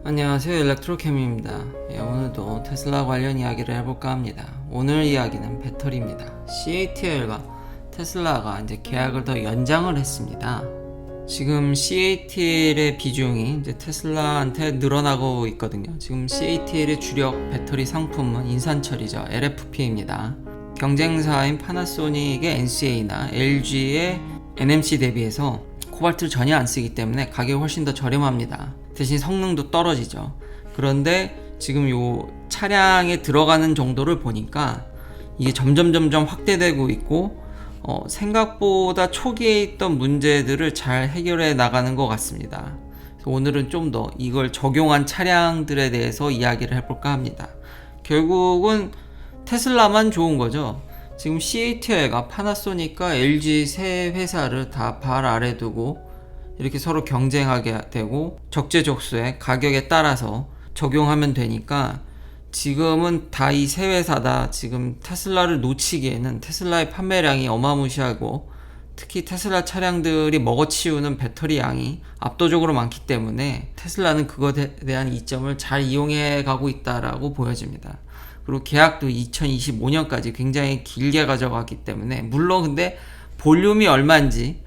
안녕하세요, 일렉트로캠입니다. 오늘도 테슬라 관련 이야기를 해볼까 합니다. 오늘 이야기는 배터리입니다. CATL과 테슬라가 이제 계약을 더 연장을 했습니다. 지금 CATL의 비중이 이제 테슬라한테 늘어나고 있거든요. 지금 CATL의 주력 배터리 상품은 인산철이죠. LFP입니다. 경쟁사인 파나소닉의 NCA나 LG의 NMC 대비해서 코발트를 전혀 안 쓰기 때문에 가격이 훨씬 더 저렴합니다. 대신 성능도 떨어지죠. 그런데 지금 요 차량에 들어가는 정도를 보니까 이게 점점 확대되고 있고 생각보다 초기에 있던 문제들을 잘 해결해 나가는 것 같습니다. 그래서 오늘은 좀 더 이걸 적용한 차량들에 대해서 이야기를 해볼까 합니다. 결국은 테슬라만 좋은 거죠. 지금 CATL과 파나소닉과 LG 세 회사를 다 발 아래 두고 이렇게 서로 경쟁하게 되고 적재적소에 가격에 따라서 적용하면 되니까 지금은 다 이 세 회사 다 지금 테슬라를 놓치기에는 테슬라의 판매량이 어마무시하고 특히 테슬라 차량들이 먹어치우는 배터리 양이 압도적으로 많기 때문에 테슬라는 그것에 대한 이점을 잘 이용해 가고 있다라고 보여집니다. 그리고 계약도 2025년까지 굉장히 길게 가져가기 때문에 물론 근데 볼륨이 얼마인지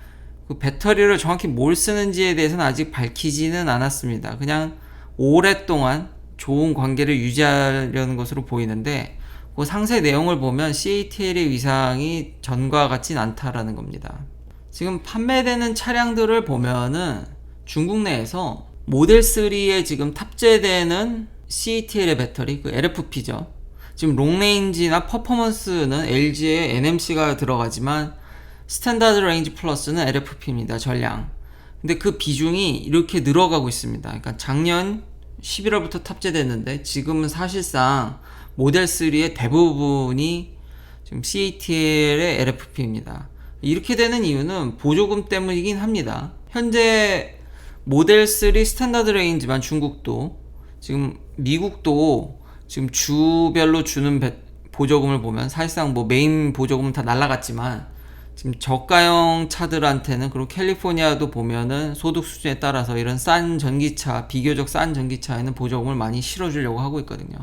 그 배터리를 정확히 뭘 쓰는지에 대해서는 아직 밝히지는 않았습니다. 그냥 오랫동안 좋은 관계를 유지하려는 것으로 보이는데 그 상세 내용을 보면 CATL의 위상이 전과 같진 않다라는 겁니다. 지금 판매되는 차량들을 보면은 중국 내에서 모델 3에 지금 탑재되는 CATL의 배터리, 그 LFP죠. 지금 롱레인지나 퍼포먼스는 LG의 NMC가 들어가지만 스탠다드 레인지 플러스는 LFP입니다. 전량. 근데 그 비중이 이렇게 늘어가고 있습니다. 그러니까 작년 11월부터 탑재됐는데 지금은 사실상 모델 3의 대부분이 지금 CATL의 LFP입니다. 이렇게 되는 이유는 보조금 때문이긴 합니다. 현재 모델 3 스탠다드 레인지만 중국도 지금 미국도 지금 주별로 주는 보조금을 보면 사실상 뭐 메인 보조금은 다 날라갔지만 지금 저가형 차들한테는 그리고 캘리포니아도 보면은 소득 수준에 따라서 이런 싼 전기차, 비교적 싼 전기차에는 보조금을 많이 실어주려고 하고 있거든요.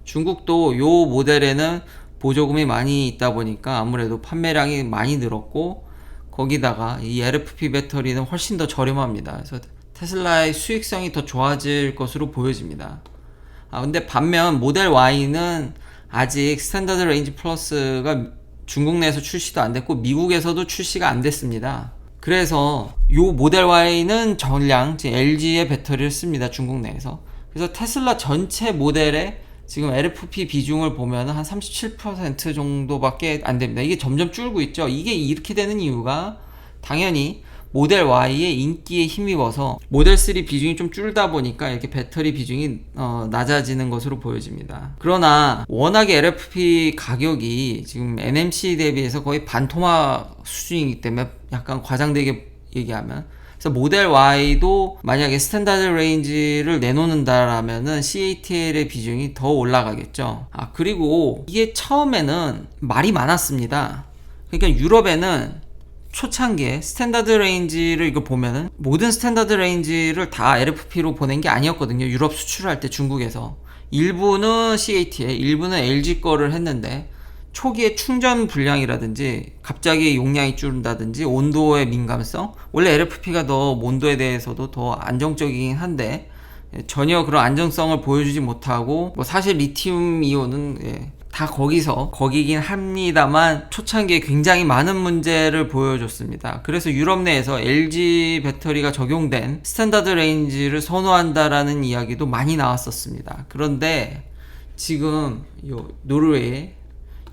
중국도 요 모델에는 보조금이 많이 있다 보니까 아무래도 판매량이 많이 늘었고 거기다가 이 LFP 배터리는 훨씬 더 저렴합니다. 그래서 테슬라의 수익성이 더 좋아질 것으로 보여집니다. 근데 반면 모델 Y는 아직 스탠다드 레인지 플러스가 중국 내에서 출시도 안 됐고 미국에서도 출시가 안 됐습니다. 그래서 요 모델 Y는 전량 LG의 배터리를 씁니다. 중국 내에서. 그래서 테슬라 전체 모델의 지금 LFP 비중을 보면 한 37% 정도밖에 안 됩니다. 이게 점점 줄고 있죠. 이게 이렇게 되는 이유가 당연히 모델 Y의 인기에 힘입어서 모델 3 비중이 좀 줄다 보니까 이렇게 배터리 비중이 낮아지는 것으로 보여집니다. 그러나 워낙에 LFP 가격이 지금 NMC 대비해서 거의 반토막 수준이기 때문에 약간 과장되게 얘기하면 그래서 모델 Y도 만약에 스탠다드 레인지를 내놓는다라면은 CATL의 비중이 더 올라가겠죠. 그리고 이게 처음에는 말이 많았습니다. 그러니까 유럽에는 초창기에 스탠다드 레인지를 이거 보면은 모든 스탠다드 레인지를 다 LFP로 보낸 게 아니었거든요. 유럽 수출할 때 중국에서 일부는 CATL, 일부는 LG 거를 했는데 초기에 충전 불량이라든지 갑자기 용량이 줄는다든지 온도의 민감성, 원래 LFP가 더 온도에 대해서도 더 안정적이긴 한데 전혀 그런 안정성을 보여주지 못하고 뭐 사실 리튬 이온은 다 거기긴 합니다만 초창기에 굉장히 많은 문제를 보여줬습니다. 그래서 유럽 내에서 LG 배터리가 적용된 스탠다드 레인지를 선호한다라는 이야기도 많이 나왔었습니다. 그런데 지금 노르웨이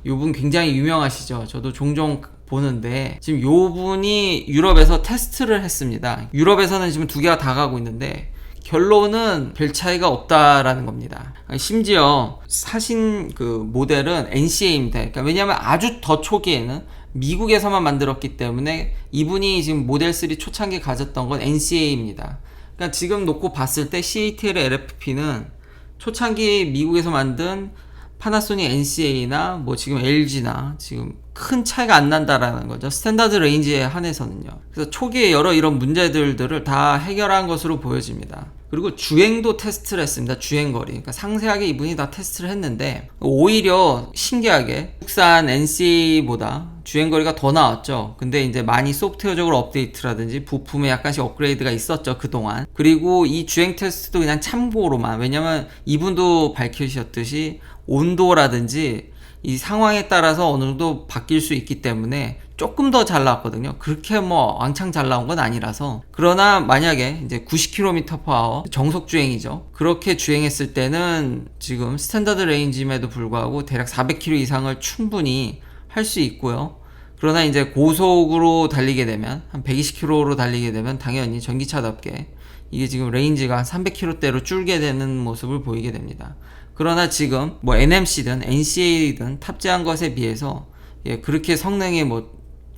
요분 굉장히 유명하시죠. 저도 종종 보는데 지금 요분이 유럽에서 테스트를 했습니다. 유럽에서는 지금 두 개가 다 가고 있는데 결론은 별 차이가 없다라는 겁니다. 심지어 사신 그 모델은 NCA입니다. 그러니까 왜냐하면 아주 더 초기에는 미국에서만 만들었기 때문에 이분이 지금 모델 3 초창기에 가졌던 건 NCA입니다. 그러니까 지금 놓고 봤을 때 CATL의 LFP는 초창기 미국에서 만든 파나소닉 NCA나 뭐 지금 LG나 지금 큰 차이가 안 난다라는 거죠. 스탠다드 레인지에 한해서는요. 그래서 초기에 여러 이런 문제들을 다 해결한 것으로 보여집니다. 그리고 주행도 테스트를 했습니다. 주행거리. 그러니까 상세하게 이분이 다 테스트를 했는데 오히려 신기하게 국산 NC보다 주행거리가 더 나왔죠. 근데 이제 많이 소프트웨어적으로 업데이트라든지 부품에 약간씩 업그레이드가 있었죠, 그동안. 그리고 이 주행 테스트도 그냥 참고로만, 왜냐면 이분도 밝히셨듯이 온도라든지 이 상황에 따라서 어느 정도 바뀔 수 있기 때문에 조금 더 잘 나왔거든요. 그렇게 뭐 왕창 잘 나온 건 아니라서. 그러나 만약에 이제 90km/h 정속 주행이죠. 그렇게 주행했을 때는 지금 스탠다드 레인지임에도 불구하고 대략 400km 이상을 충분히 할 수 있고요. 그러나 이제 고속으로 달리게 되면 한 120km로 달리게 되면 당연히 전기차답게 이게 지금 레인지가 한 300km대로 줄게 되는 모습을 보이게 됩니다. 그러나 지금 뭐 NMC든 NCA든 탑재한 것에 비해서 그렇게 성능이 뭐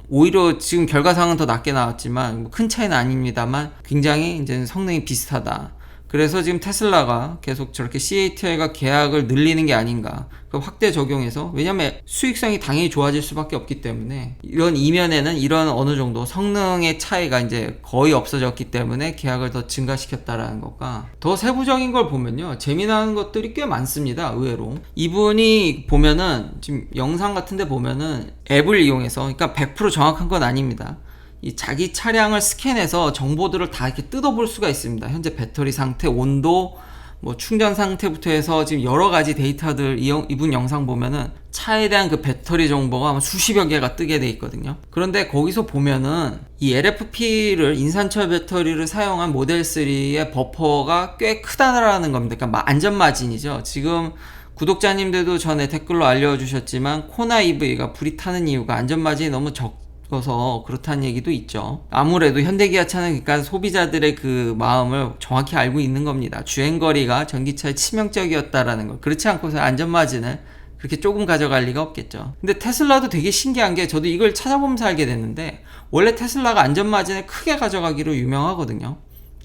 오히려 지금 결과상은 더 낮게 나왔지만 뭐 큰 차이는 아닙니다만 굉장히 이제 성능이 비슷하다. 그래서 지금 테슬라가 계속 저렇게 CATL과 계약을 늘리는 게 아닌가. 그 확대 적용해서, 왜냐면 수익성이 당연히 좋아질 수밖에 없기 때문에 이런 이면에는 이런 어느 정도 성능의 차이가 이제 거의 없어졌기 때문에 계약을 더 증가시켰다라는 것과 더 세부적인 걸 보면요, 재미나는 것들이 꽤 많습니다. 의외로 이분이 보면은 지금 영상 같은데 보면은 앱을 이용해서, 그러니까 100% 정확한 건 아닙니다. 이 자기 차량을 스캔해서 정보들을 다 이렇게 뜯어볼 수가 있습니다. 현재 배터리 상태, 온도, 뭐 충전 상태부터 해서 지금 여러 가지 데이터들, 이분 영상 보면은 차에 대한 그 배터리 정보가 아마 수십여 개가 뜨게 돼 있거든요. 그런데 거기서 보면은 이 LFP를, 인산철 배터리를 사용한 모델 3의 버퍼가 꽤 크다라는 겁니다. 그러니까 안전 마진이죠. 지금 구독자님들도 전에 댓글로 알려주셨지만 코나 EV가 불이 타는 이유가 안전 마진이 너무 적어서 그렇다는 얘기도 있죠. 아무래도 현대기아차는 그러니까 소비자들의 그 마음을 정확히 알고 있는 겁니다. 주행거리가 전기차의 치명적이었다라는 걸. 그렇지 않고서 안전마진을 그렇게 조금 가져갈 리가 없겠죠. 근데 테슬라도 되게 신기한 게, 저도 이걸 찾아보면서 알게 됐는데 원래 테슬라가 안전마진을 크게 가져가기로 유명하거든요.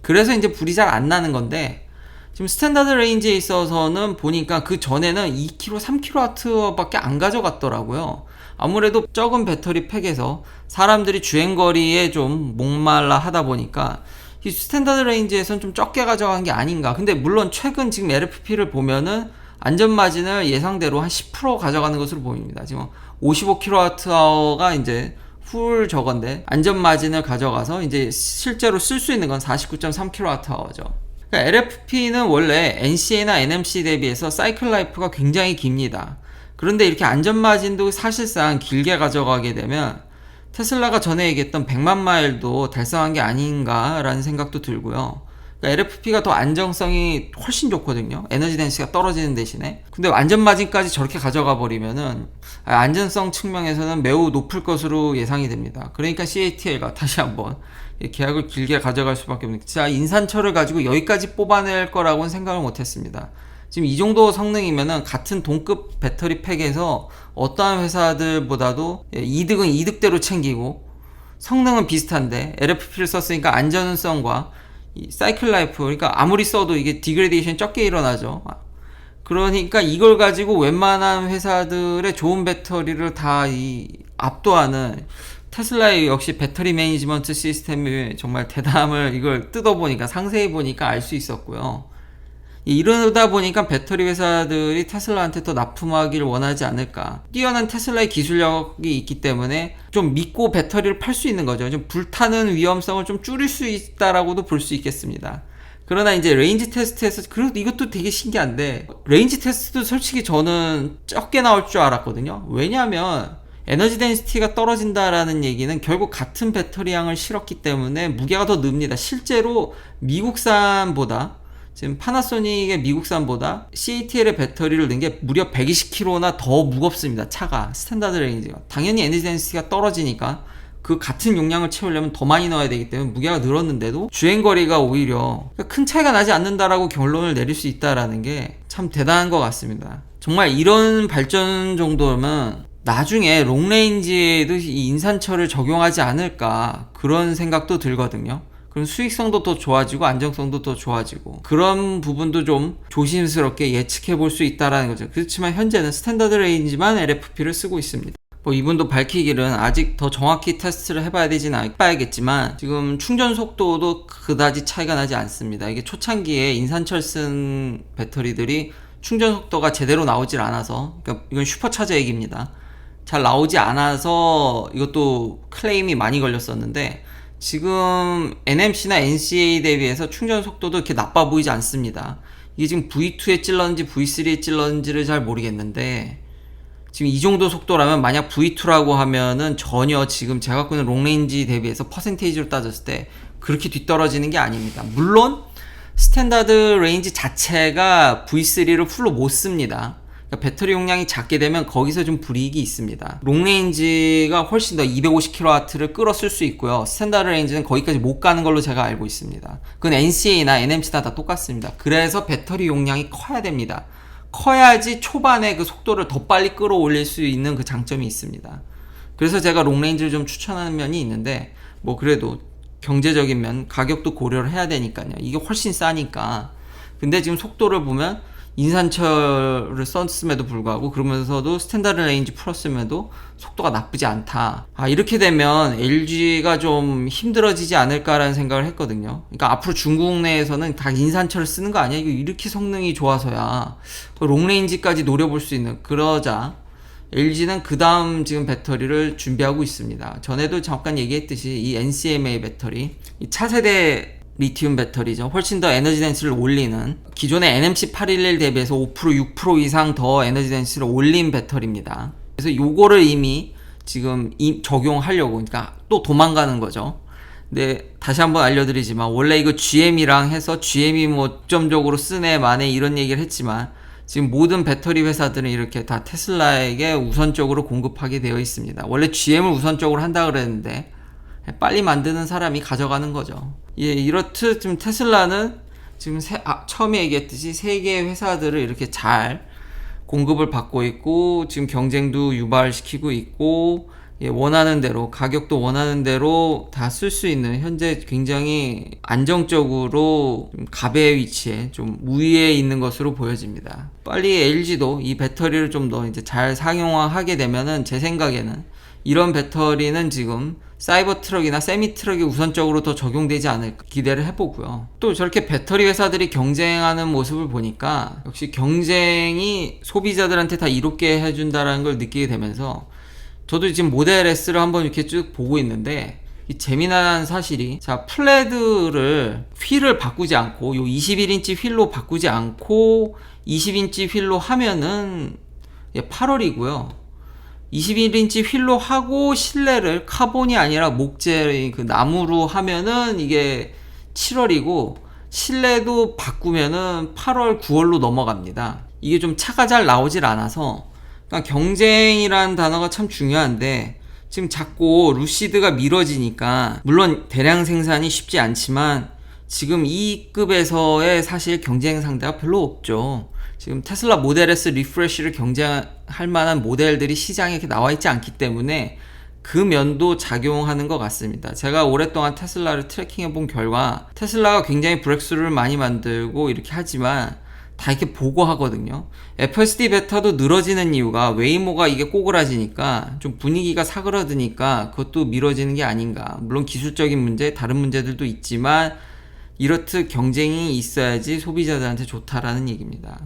그래서 이제 불이 잘 안 나는 건데, 지금 스탠다드 레인지에 있어서는 보니까 그 전에는 2kW, 3kW 밖에 안 가져갔더라고요. 아무래도 적은 배터리 팩에서 사람들이 주행거리에 좀 목말라 하다 보니까 이 스탠다드 레인지에선 좀 적게 가져간 게 아닌가. 근데 물론 최근 지금 LFP를 보면은 안전마진을 예상대로 한 10% 가져가는 것으로 보입니다. 지금 55kWh가 이제 풀 저건데 안전마진을 가져가서 이제 실제로 쓸 수 있는 건 49.3kWh죠. 그러니까 LFP는 원래 NCA나 NMC 대비해서 사이클 라이프가 굉장히 깁니다. 그런데 이렇게 안전마진도 사실상 길게 가져가게 되면 테슬라가 전에 얘기했던 100만 마일도 달성한 게 아닌가라는 생각도 들고요. 그러니까 LFP가 더 안정성이 훨씬 좋거든요. 에너지 덴시티가 떨어지는 대신에. 근데 안전마진까지 저렇게 가져가 버리면은 안전성 측면에서는 매우 높을 것으로 예상이 됩니다. 그러니까 CATL과 다시 한번 계약을 길게 가져갈 수밖에 없는, 진짜 인산철을 가지고 여기까지 뽑아낼 거라고는 생각을 못했습니다. 지금 이 정도 성능이면은 같은 동급 배터리 팩에서 어떠한 회사들보다도 이득은 이득대로 챙기고 성능은 비슷한데 LFP를 썼으니까 안전성과 이 사이클 라이프, 그러니까 아무리 써도 이게 디그레데이션이 적게 일어나죠. 그러니까 이걸 가지고 웬만한 회사들의 좋은 배터리를 다 압도하는 테슬라의 역시 배터리 매니지먼트 시스템이 정말 대담을, 이걸 뜯어보니까 상세히 보니까 알 수 있었고요. 이러다 보니까 배터리 회사들이 테슬라한테 더 납품하기를 원하지 않을까. 뛰어난 테슬라의 기술력이 있기 때문에 좀 믿고 배터리를 팔 수 있는 거죠. 좀 불타는 위험성을 좀 줄일 수 있다라고도 볼 수 있겠습니다. 그러나 이제 레인지 테스트에서, 그래도 이것도 되게 신기한데, 레인지 테스트도 솔직히 저는 적게 나올 줄 알았거든요. 왜냐하면 에너지 덴시티가 떨어진다라는 얘기는 결국 같은 배터리양을 실었기 때문에 무게가 더 늡니다. 실제로 미국산보다, 지금 파나소닉의 미국산보다 CATL의 배터리를 넣은 게 무려 120kg나 더 무겁습니다. 차가, 스탠다드 레인지가. 당연히 에너지 덴시티가 떨어지니까 그 같은 용량을 채우려면 더 많이 넣어야 되기 때문에 무게가 늘었는데도 주행거리가 오히려 큰 차이가 나지 않는다라고 결론을 내릴 수 있다라는 게 참 대단한 것 같습니다. 정말 이런 발전 정도면 나중에 롱레인지에도 이 인산철을 적용하지 않을까, 그런 생각도 들거든요. 그럼 수익성도 더 좋아지고 안정성도 더 좋아지고, 그런 부분도 좀 조심스럽게 예측해 볼 수 있다라는 거죠. 그렇지만 현재는 스탠다드 레인지만 LFP를 쓰고 있습니다. 뭐 이분도 밝히기는 아직 더 정확히 테스트를 해봐야 되지는 봐야겠지만 지금 충전 속도도 그다지 차이가 나지 않습니다. 이게 초창기에 인산철 쓴 배터리들이 충전 속도가 제대로 나오질 않아서, 그러니까 이건 슈퍼차저 얘기입니다. 잘 나오지 않아서 이것도 클레임이 많이 걸렸었는데, 지금 NMC나 NCA 대비해서 충전 속도도 이렇게 나빠 보이지 않습니다. 이게 지금 V2에 찔렀는지 V3에 찔렀는지를 잘 모르겠는데, 지금 이 정도 속도라면 만약 V2라고 하면은 전혀 지금 제가 갖고 있는 롱레인지 대비해서 퍼센테이지로 따졌을 때 그렇게 뒤떨어지는 게 아닙니다. 물론 스탠다드 레인지 자체가 V3를 풀로 못 씁니다. 그러니까 배터리 용량이 작게 되면 거기서 좀 불이익이 있습니다. 롱레인지가 훨씬 더 250kW를 끌어 쓸 수 있고요. 스탠다드 레인지는 거기까지 못 가는 걸로 제가 알고 있습니다. 그건 NCA나 NMC나 다 똑같습니다. 그래서 배터리 용량이 커야 됩니다. 커야지 초반에 그 속도를 더 빨리 끌어올릴 수 있는 그 장점이 있습니다. 그래서 제가 롱레인지를 좀 추천하는 면이 있는데, 뭐 그래도 경제적인 면, 가격도 고려를 해야 되니까요. 이게 훨씬 싸니까. 근데 지금 속도를 보면 인산철을 썼음에도 불구하고, 그러면서도 스탠다드 레인지 풀었음에도 속도가 나쁘지 않다. 이렇게 되면 LG가 좀 힘들어지지 않을까라는 생각을 했거든요. 그러니까 앞으로 중국 내에서는 다 인산철을 쓰는 거 아니야? 이거 이렇게 성능이 좋아서야 롱레인지까지 노려볼 수 있는, 그러자 LG는 그 다음 지금 배터리를 준비하고 있습니다. 전에도 잠깐 얘기했듯이 이 NCMA 배터리, 이 차세대 리튬 배터리죠. 훨씬 더 에너지 덴시를 올리는, 기존의 NMC 811 대비해서 5% 6% 이상 더 에너지 덴시를 올린 배터리입니다. 그래서 요거를 이미 지금 적용하려고, 그러니까 또 도망가는 거죠. 근데 다시 한번 알려드리지만, 원래 이거 GM이랑 해서 GM이 뭐 점적으로 쓰네 마네 이런 얘기를 했지만, 지금 모든 배터리 회사들은 이렇게 다 테슬라에게 우선적으로 공급하게 되어 있습니다. 원래 GM을 우선적으로 한다 그랬는데 빨리 만드는 사람이 가져가는 거죠. 예, 이렇듯 지금 테슬라는 지금 처음에 얘기했듯이 세 개의 회사들을 이렇게 잘 공급을 받고 있고, 지금 경쟁도 유발시키고 있고, 예, 원하는 대로, 가격도 원하는 대로 다 쓸 수 있는, 현재 굉장히 안정적으로 갑의 위치에 좀 우위에 있는 것으로 보여집니다. 빨리 LG도 이 배터리를 좀 더 이제 잘 상용화하게 되면은, 제 생각에는 이런 배터리는 지금 사이버 트럭이나 세미 트럭에 우선적으로 더 적용되지 않을까 기대를 해보고요. 또 저렇게 배터리 회사들이 경쟁하는 모습을 보니까 역시 경쟁이 소비자들한테 다 이롭게 해준다라는 걸 느끼게 되면서, 저도 지금 모델 S를 한번 이렇게 쭉 보고 있는데, 이 재미난 사실이, 자, 플레드를 휠을 바꾸지 않고, 요 21인치 휠로 바꾸지 않고 20인치 휠로 하면은 8월이고요. 21인치 휠로 하고 실내를 카본이 아니라 목재 그 나무로 하면은 이게 7월이고, 실내도 바꾸면은 8월 9월로 넘어갑니다. 이게 좀 차가 잘 나오질 않아서, 그러니까 경쟁이라는 단어가 참 중요한데, 지금 자꾸 루시드가 미뤄지니까, 물론 대량 생산이 쉽지 않지만 지금 이 급에서의 사실 경쟁 상대가 별로 없죠. 지금 테슬라 모델 S 리프레쉬를 경쟁할 만한 모델들이 시장에 이렇게 나와 있지 않기 때문에 그 면도 작용하는 것 같습니다. 제가 오랫동안 테슬라를 트래킹해 본 결과, 테슬라가 굉장히 브렉스루를 많이 만들고 이렇게 하지만 다 이렇게 보고 하거든요. FSD 베타도 늘어지는 이유가 웨이모가 이게 꼬그라지니까, 좀 분위기가 사그러드니까 그것도 미뤄지는 게 아닌가. 물론 기술적인 문제, 다른 문제들도 있지만 이렇듯 경쟁이 있어야지 소비자들한테 좋다라는 얘기입니다.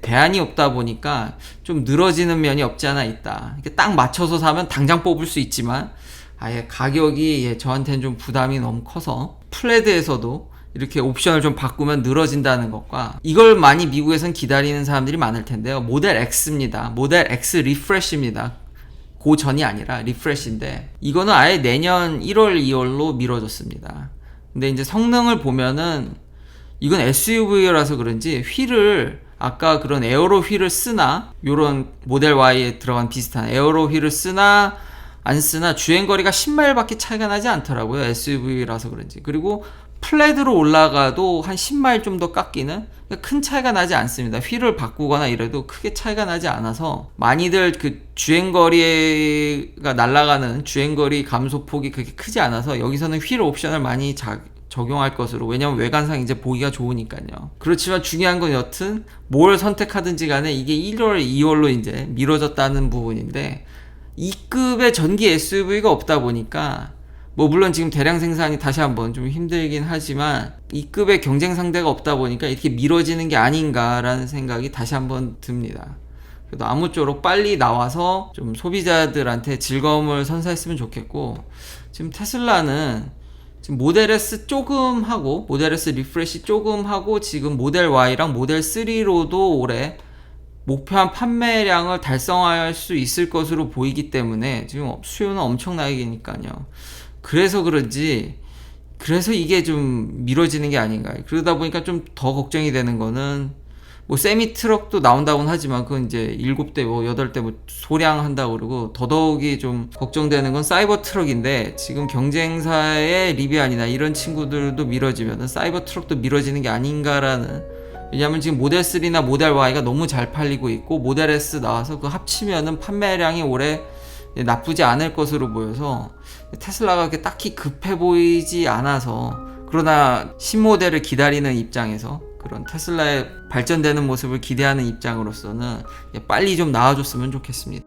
대안이 없다 보니까 좀 늘어지는 면이 없지 않아 있다. 이렇게 딱 맞춰서 사면 당장 뽑을 수 있지만, 아예 가격이 저한테는 좀 부담이 너무 커서 플레드에서도 이렇게 옵션을 좀 바꾸면 늘어진다는 것과, 이걸 많이 미국에선 기다리는 사람들이 많을 텐데요. 모델 X입니다. 모델 X 리프레쉬입니다. 그 전이 아니라 리프레쉬인데, 이거는 아예 내년 1월, 2월로 미뤄졌습니다. 근데 이제 성능을 보면은, 이건 SUV라서 그런지 휠을, 아까 그런 에어로 휠을 쓰나, 요런 모델 Y에 들어간 비슷한 에어로 휠을 쓰나 안 쓰나 주행거리가 10마일밖에 차이가 나지 않더라고요. SUV라서 그런지. 그리고 플랫으로 올라가도 한 10마일 좀 더 깎이는, 큰 차이가 나지 않습니다. 휠을 바꾸거나 이래도 크게 차이가 나지 않아서, 많이들 그 주행거리가 날아가는 주행거리 감소폭이 그렇게 크지 않아서 여기서는 휠 옵션을 많이 적용할 것으로, 왜냐면 외관상 이제 보기가 좋으니까요. 그렇지만 중요한 건 여튼 뭘 선택하든지 간에 이게 1월, 2월로 이제 미뤄졌다는 부분인데, E급의 전기 SUV가 없다 보니까 뭐 물론 지금 대량 생산이 다시 한번 좀 힘들긴 하지만 E급의 경쟁 상대가 없다 보니까 이렇게 미뤄지는 게 아닌가라는 생각이 다시 한번 듭니다. 그래도 아무쪼록 빨리 나와서 좀 소비자들한테 즐거움을 선사했으면 좋겠고, 지금 테슬라는 지금 모델 S 조금 하고 모델 S 리프레시 조금 하고 지금 모델 Y랑 모델 3로도 올해 목표한 판매량을 달성할 수 있을 것으로 보이기 때문에 지금 수요는 엄청나게니까요. 그래서 그런지 그래서 이게 좀 미뤄지는 게 아닌가. 그러다 보니까 좀 더 걱정이 되는 거는 뭐 세미 트럭도 나온다고는 하지만 그건 이제 7대 뭐 8대 뭐 소량한다고 그러고, 더더욱이 좀 걱정되는 건 사이버 트럭인데 지금 경쟁사의 리비안이나 이런 친구들도 미뤄지면 사이버 트럭도 미뤄지는 게 아닌가라는. 왜냐면 지금 모델 3나 모델 Y가 너무 잘 팔리고 있고 모델 S 나와서 그 합치면은 판매량이 올해 나쁘지 않을 것으로 보여서 테슬라가 그렇게 딱히 급해 보이지 않아서, 그러나 신모델을 기다리는 입장에서 그런 테슬라의 발전되는 모습을 기대하는 입장으로서는 빨리 좀 나와줬으면 좋겠습니다.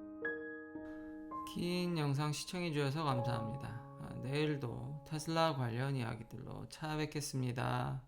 긴 영상 시청해주셔서 감사합니다. 내일도 테슬라 관련 이야기들로 찾아뵙겠습니다.